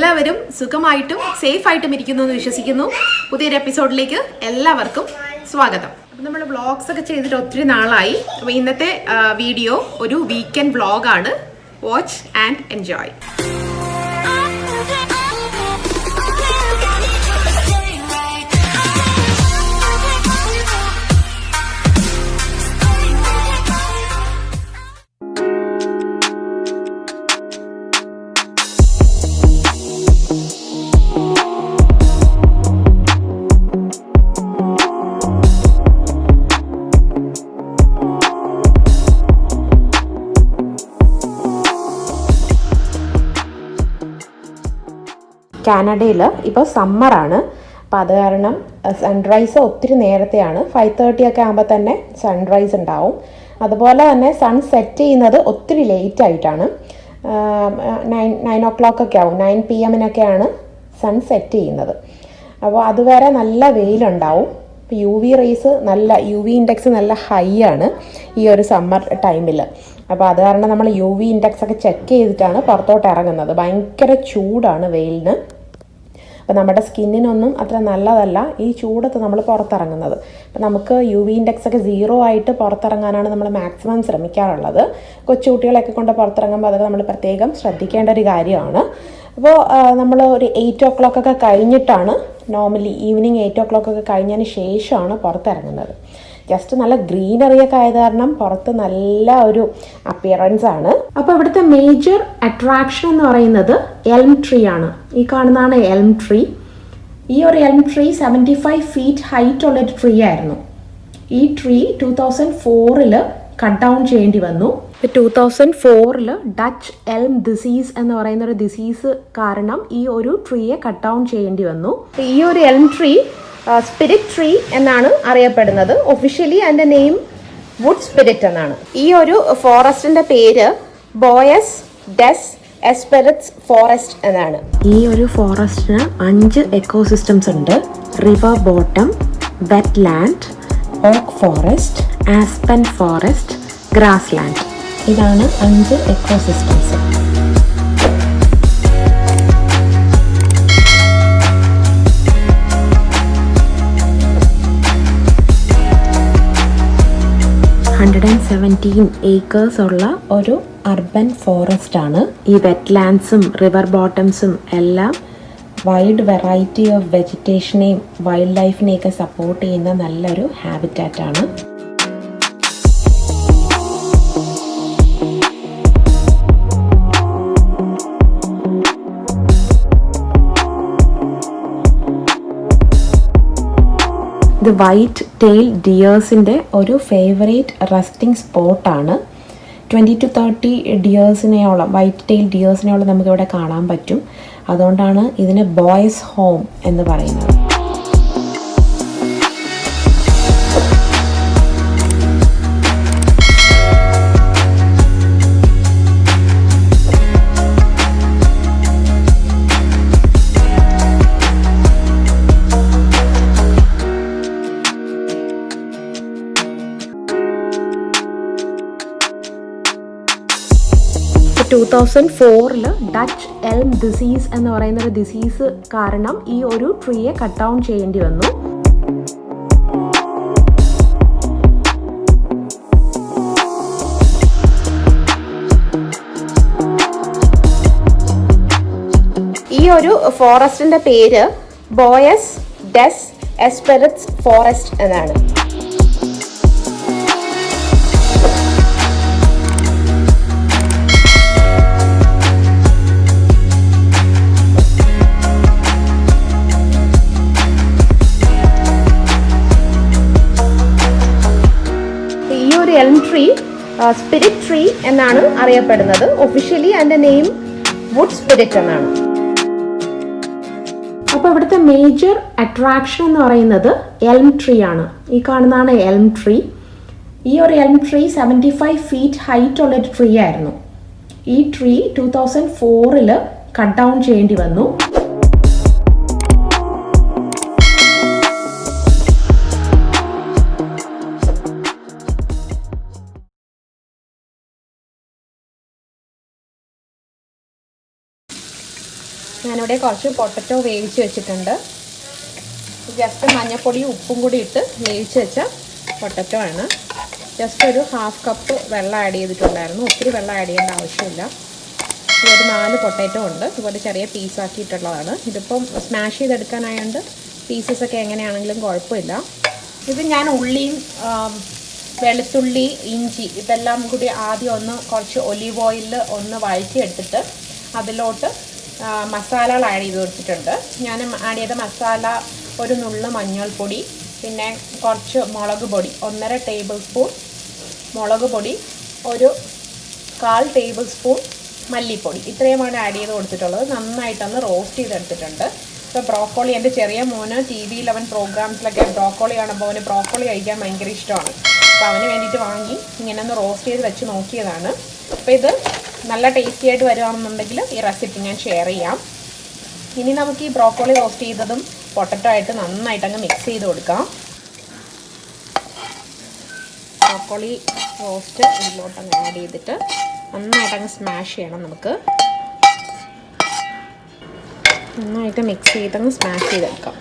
എല്ലാവരും സുഖമായിട്ടും സേഫായിട്ടും ഇരിക്കുന്നു എന്ന് വിശ്വസിക്കുന്നു. പുതിയൊരു എപ്പിസോഡിലേക്ക് എല്ലാവർക്കും സ്വാഗതം. അപ്പം നമ്മൾ വ്ളോഗ്സ് ഒക്കെ ചെയ്തിട്ട് ഒത്തിരി നാളായി. അപ്പോൾ ഇന്നത്തെ വീഡിയോ ഒരു വീക്കെൻഡ് വ്ളോഗാണ്. Watch and enjoy. കാനഡയിൽ ഇപ്പോൾ സമ്മറാണ്. അപ്പോൾ അത് കാരണം സൺറൈസ് ഒത്തിരി നേരത്തെയാണ്. 5:30 ഒക്കെ ആകുമ്പോൾ തന്നെ സൺറൈസ് ഉണ്ടാവും. അതുപോലെ തന്നെ സൺ സെറ്റ് ചെയ്യുന്നത് ഒത്തിരി ലേറ്റ് ആയിട്ടാണ്. 9 o'clock ഒക്കെ ആവും. 9 PM സൺ സെറ്റ് ചെയ്യുന്നത്. അപ്പോൾ അതുവരെ നല്ല വെയിലുണ്ടാവും. ഇപ്പോൾ UV ഇൻഡെക്സ് നല്ല ഹൈ ആണ് ഈ ഒരു സമ്മർ ടൈമിൽ. അപ്പോൾ അത് കാരണം നമ്മൾ UV ഇൻഡെക്സ് ഒക്കെ ചെക്ക് ചെയ്തിട്ടാണ് പുറത്തോട്ട് ഇറങ്ങുന്നത്. ഭയങ്കര ചൂടാണ് വെയിലിന്. അപ്പോൾ നമ്മുടെ സ്കിന്നിനൊന്നും അത്ര നല്ലതല്ല ഈ ചൂടത്ത് നമ്മൾ പുറത്തിറങ്ങുന്നത്. അപ്പോൾ നമുക്ക് UV ഇൻഡെക്സ് ഒക്കെ 0 ആയിട്ട് പുറത്തിറങ്ങാനാണ് നമ്മൾ മാക്സിമം ശ്രമിക്കാറുള്ളത്. കൊച്ചുകുട്ടികളെയൊക്കെ കൊണ്ട് പുറത്തിറങ്ങുമ്പോൾ അതൊക്കെ നമ്മൾ പ്രത്യേകം ശ്രദ്ധിക്കേണ്ട ഒരു കാര്യമാണ്. അപ്പോൾ നമ്മൾ ഒരു 8 o'clock ഒക്കെ കഴിഞ്ഞിട്ടാണ് നോർമലി ഈവനിങ് 8 o'clock ഒക്കെ കഴിഞ്ഞതിന് ശേഷമാണ് പുറത്തിറങ്ങുന്നത്. ജസ്റ്റ് നല്ല ഗ്രീനറി ഒക്കെ ആയത് കാരണം പുറത്ത് നല്ല ഒരു അപ്പിയറൻസ് ആണ്. അപ്പോൾ ഇവിടുത്തെ മേജർ അട്രാക്ഷൻ എന്ന് പറയുന്നത് എൽം ട്രീ ആണ്. ഈ കാണുന്നതാണ് എൽം ട്രീ. ഈ ഒരു എൽം ട്രീ 75 feet ഹൈറ്റ് ഉള്ളൊരു ട്രീ ആയിരുന്നു. ഈ ട്രീ 2004 കട്ട് ഡൗൺ ചെയ്യേണ്ടി വന്നു. 2004 ഡച്ച് എൽം ഡിസീസ് എന്ന് പറയുന്ന ഒരു ഡിസീസ് കാരണം ഈ ഒരു ട്രീയെ കട്ട് ഡൗൺ ചെയ്യേണ്ടി വന്നു. ഈ ഒരു എൽം ട്രീ സ്പിരിറ്റ് ട്രീ എന്നാണ് അറിയപ്പെടുന്നത്. ഒഫീഷ്യലി അതിൻ്റെ നെയിം വുഡ് സ്പിരിറ്റ് എന്നാണ്. ഈ ഒരു ഫോറസ്റ്റിന്റെ പേര് ബോയസ് ഡെസ് എസ്പെറിറ്റ്സ് ഫോറസ്റ്റ് എന്നാണ്. ഈ ഒരു ഫോറസ്റ്റിന് 5 എക്കോസിസ്റ്റംസ് ഉണ്ട്. River bottom, wet land, oak forest, aspen forest, grass land. ഇതാണ് 5 എക്കോസിസ്റ്റംസ്. acres ഉള്ള ഒരു അർബൻ ഫോറസ്റ്റ് ആണ്. ഈ വെറ്റ്ലാൻഡ്സും റിവർ ബോട്ടംസും എല്ലാം വൈഡ് വെറൈറ്റി ഓഫ് വെജിറ്റേഷനെയും വൈൽഡ് ലൈഫിനെയൊക്കെ സപ്പോർട്ട് ചെയ്യുന്ന നല്ലൊരു ഹാബിറ്റാറ്റ് ആണ്. ഇത് വൈറ്റ് ടെയിൽ ഡിയേഴ്സിൻ്റെ ഒരു ഫേവറേറ്റ് റെസ്റ്റിംഗ് സ്പോട്ടാണ്. 20 to 30 ഡിയേഴ്സിനെയോളം വൈറ്റ് ടെയിൽ ഡിയേഴ്സിനെയോളം നമുക്കിവിടെ കാണാൻ പറ്റും. അതുകൊണ്ടാണ് ഇതിന് ബോയ്സ് ഹോം എന്ന് പറയുന്നത്. ഇപ്പോൾ 2004 ഡച്ച് എൽം ഡിസീസ് എന്ന് പറയുന്ന ഒരു ഡിസീസ് കാരണം ഈ ഒരു ട്രീയെ കട്ട് ഡൗൺ ചെയ്യേണ്ടി വന്നു. ഈ ഒരു ഫോറസ്റ്റിന്റെ പേര് ബോയസ് ഡെസ് എസ്പെറിറ്റ്സ് ഫോറസ്റ്റ് എന്നാണ്. എൽം ട്രീ സ്പിരിറ്റ് ട്രീ എന്നാണ് അറിയപ്പെടുന്നത്. ഒഫീഷ്യലി അതിൻ്റെ നെയിം വുഡ് സ്പിരിറ്റ് എന്നാണ്. അപ്പോൾ ഇവിടുത്തെ മേജർ അട്രാക്ഷൻ എന്ന് പറയുന്നത് എൽം ട്രീ ആണ്. ഈ കാണുന്നതാണ് എൽം ട്രീ. ഈ ഒരു എൽം ട്രീ 75 feet ഹൈറ്റ് ഉള്ളൊരു ട്രീ ആയിരുന്നു. ഈ ട്രീ 2004 കട്ട് ഡൗൺ ചെയ്യേണ്ടി വന്നു. ഞാനിവിടെ കുറച്ച് പൊട്ടറ്റോ വേവിച്ച് വെച്ചിട്ടുണ്ട്. ജസ്റ്റ് മഞ്ഞൾപ്പൊടിയും ഉപ്പും കൂടി ഇട്ട് വേവിച്ച് വെച്ച പൊട്ടറ്റോ ആണ്. ജസ്റ്റ് ഒരു 1/2 കപ്പ് വെള്ളം ആഡ് ചെയ്തിട്ടുണ്ടായിരുന്നു. ഒത്തിരി വെള്ളം ആഡ് ചെയ്യേണ്ട ആവശ്യമില്ല. ഒരു 4 പൊട്ടാറ്റോ ഉണ്ട്. ഇതുപോലെ ചെറിയ പീസാക്കിയിട്ടുള്ളതാണ്. ഇതിപ്പം സ്മാഷ് ചെയ്തെടുക്കാനായതുകൊണ്ട് പീസസൊക്കെ എങ്ങനെയാണെങ്കിലും കുഴപ്പമില്ല. ഇത് ഞാൻ ഉള്ളിയും വെളുത്തുള്ളി, ഇഞ്ചി ഇതെല്ലാം കൂടി ആദ്യം ഒന്ന് കുറച്ച് ഒലീവ് ഓയിലിൽ ഒന്ന് വഴറ്റിയെടുത്തിട്ട് അതിലോട്ട് മസാലകൾ ആഡ് ചെയ്ത് കൊടുത്തിട്ടുണ്ട്. ഞാൻ ആഡ് ചെയ്ത മസാല ഒരു നുള്ള് മഞ്ഞൾപ്പൊടി, പിന്നെ കുറച്ച് മുളക് പൊടി, 1.5 ടേബിൾ സ്പൂൺ മുളക് പൊടി, ഒരു 1/4 ടേബിൾ സ്പൂൺ മല്ലിപ്പൊടി, ഇത്രയുമാണ് ആഡ് ചെയ്ത് കൊടുത്തിട്ടുള്ളത്. നന്നായിട്ടൊന്ന് റോസ്റ്റ് ചെയ്തെടുത്തിട്ടുണ്ട്. ഇപ്പോൾ ബ്രോക്കോളി എൻ്റെ ചെറിയ മോന് TV11 പ്രോഗ്രാംസിലൊക്കെ ബ്രോക്കോളി കാണുമ്പോൾ അവന് ബ്രോക്കോളി കഴിക്കാൻ ഭയങ്കര ഇഷ്ടമാണ്. അപ്പോൾ അവന് വേണ്ടിയിട്ട് വാങ്ങി ഇങ്ങനെ ഒന്ന് റോസ്റ്റ് ചെയ്ത് വെച്ച് നോക്കിയതാണ്. അപ്പോൾ ഇത് നല്ല ടേസ്റ്റി ആയിട്ട് വരുവാണെന്നുണ്ടെങ്കിൽ ഈ റെസിപ്പി ഞാൻ ഷെയർ ചെയ്യാം. ഇനി നമുക്ക് ഈ ബ്രോക്കോളി റോസ്റ്റ് ചെയ്തതും പൊട്ടറ്റോ ആയിട്ട് നന്നായിട്ടങ്ങ് മിക്സ് ചെയ്ത് കൊടുക്കാം. ബ്രോക്കോളി റോസ്റ്റ് ഇതിലോട്ടങ്ങ് ആഡ് ചെയ്തിട്ട് നന്നായിട്ടങ്ങ് സ്മാഷ് ചെയ്യണം. നമുക്ക് നന്നായിട്ട് മിക്സ് ചെയ്തങ്ങ് സ്മാഷ് ചെയ്തെടുക്കാം.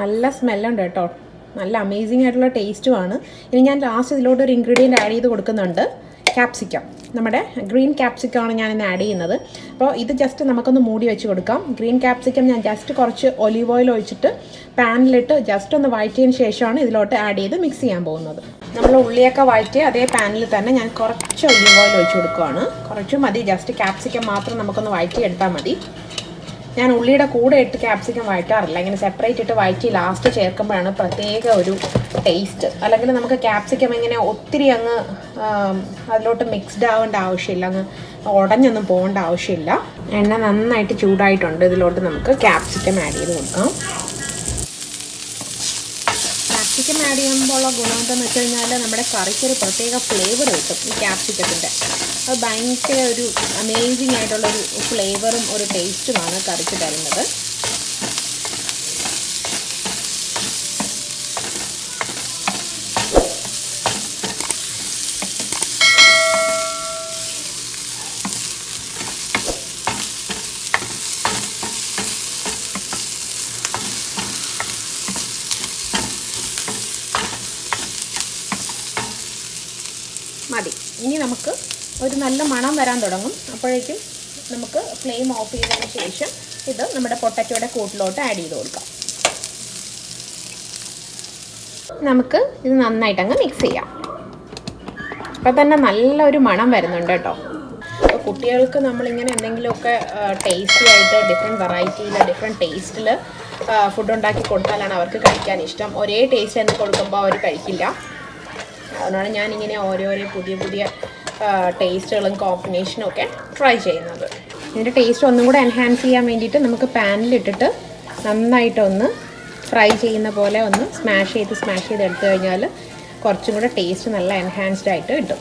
നല്ല സ്മെല്ലുണ്ട് കേട്ടോ. നല്ല അമേസിങ് ആയിട്ടുള്ള ടേസ്റ്റുമാണ്. ഇനി ഞാൻ ലാസ്റ്റ് ഇതിലോട്ട് ഒരു ഇൻഗ്രീഡിയൻറ്റ് ആഡ് ചെയ്ത് കൊടുക്കുന്നുണ്ട്, ക്യാപ്സിക്കം. നമ്മുടെ ഗ്രീൻ ക്യാപ്സിക്കമാണ് ഞാനിന്ന് ആഡ് ചെയ്യുന്നത്. അപ്പോൾ ഇത് ജസ്റ്റ് നമുക്കൊന്ന് മൂടി വെച്ച് കൊടുക്കാം. ഗ്രീൻ ക്യാപ്സിക്കം ഞാൻ ജസ്റ്റ് കുറച്ച് ഒലീവ് ഓയിൽ ഒഴിച്ചിട്ട് പാനിലിട്ട് ജസ്റ്റ് ഒന്ന് വഴറ്റിയതിന് ശേഷമാണ് ഇതിലോട്ട് ആഡ് ചെയ്ത് മിക്സ് ചെയ്യാൻ പോകുന്നത്. നമ്മൾ ഉള്ളിയൊക്കെ വഴറ്റി അതേ പാനിൽ തന്നെ ഞാൻ കുറച്ച് ഒലീവ് ഓയിൽ ഒഴിച്ച് കൊടുക്കുകയാണ്. കുറച്ച് മതി, ജസ്റ്റ് ക്യാപ്സിക്കം മാത്രം നമുക്കൊന്ന് വഴറ്റിയെടുത്താൽ മതി. ഞാൻ ഉള്ളിയുടെ കൂടെ ഇട്ട് ക്യാപ്സിക്കം വഴറ്റാറില്ല. ഇങ്ങനെ സെപ്പറേറ്റ് ഇട്ട് വഴറ്റി ലാസ്റ്റ് ചേർക്കുമ്പോഴാണ് പ്രത്യേക ഒരു ടേസ്റ്റ്. അല്ലെങ്കിൽ നമുക്ക് ക്യാപ്സിക്കം ഇങ്ങനെ ഒത്തിരി അങ്ങ് അതിലോട്ട് മിക്സ്ഡ് ആവേണ്ട ആവശ്യമില്ല, അങ്ങ് ഉടഞ്ഞൊന്നും പോകേണ്ട ആവശ്യമില്ല. എണ്ണ നന്നായിട്ട് ചൂടായിട്ടുണ്ട്. ഇതിലോട്ട് നമുക്ക് ക്യാപ്സിക്കം ആഡ് ചെയ്ത് കൊടുക്കാം. ക്യാപ്സിക്കം ആഡ് ചെയ്യുമ്പോഴുള്ള ഗുണം എന്താണെന്ന് വെച്ച് കഴിഞ്ഞാൽ നമ്മുടെ കറിക്കൊരു പ്രത്യേക ഫ്ലേവർ കിട്ടും. ഈ ക്യാപ്സിക്കത്തിൻ്റെ അത് ഭയങ്കര ഒരു അമേസിങ് ആയിട്ടുള്ളൊരു ഫ്ലേവറും ഒരു ടേസ്റ്റുമാണ് കറിക്ക് തരുന്നത്. മതി. ഇനി നമുക്ക് ഒരു നല്ല മണം വരാൻ തുടങ്ങും. അപ്പോഴേക്കും നമുക്ക് ഫ്ലെയിം ഓഫ് ചെയ്തതിന് ശേഷം ഇത് നമ്മുടെ പൊട്ടറ്റോയുടെ കൂട്ടിലോട്ട് ആഡ് ചെയ്ത് കൊടുക്കാം. നമുക്ക് ഇത് നന്നായിട്ടങ്ങ് മിക്സ് ചെയ്യാം. അപ്പോൾ തന്നെ നല്ലൊരു മണം വരുന്നുണ്ട് കേട്ടോ. അപ്പോൾ കുട്ടികൾക്ക് നമ്മളിങ്ങനെ എന്തെങ്കിലുമൊക്കെ ടേസ്റ്റി ആയിട്ട് ഡിഫറെൻറ്റ് വെറൈറ്റിയിൽ ഡിഫറെൻറ്റ് ടേസ്റ്റിൽ ഫുഡ് ഉണ്ടാക്കി കൊടുത്താലാണ് അവർക്ക് കഴിക്കാൻ ഇഷ്ടം. ഒരേ ടേസ്റ്റ് തന്നെ കൊടുക്കുമ്പോൾ അവർ കഴിക്കില്ല. അതുകൊണ്ടാണ് ഞാനിങ്ങനെ ഓരോരോ പുതിയ ടേസ്റ്റുകളും കോമ്പിനേഷനും ഒക്കെ ട്രൈ ചെയ്യുന്നത്. ഇതിൻ്റെ ടേസ്റ്റ് ഒന്നും കൂടെ എൻഹാൻസ് ചെയ്യാൻ വേണ്ടിയിട്ട് നമുക്ക് പാനിലിട്ടിട്ട് നന്നായിട്ടൊന്ന് ഫ്രൈ ചെയ്യുന്ന പോലെ ഒന്ന് സ്മാഷ് ചെയ്ത് എടുത്തു കഴിഞ്ഞാൽ കുറച്ചും കൂടെ ടേസ്റ്റ് നല്ല എൻഹാൻസ്ഡ് ആയിട്ട് കിട്ടും.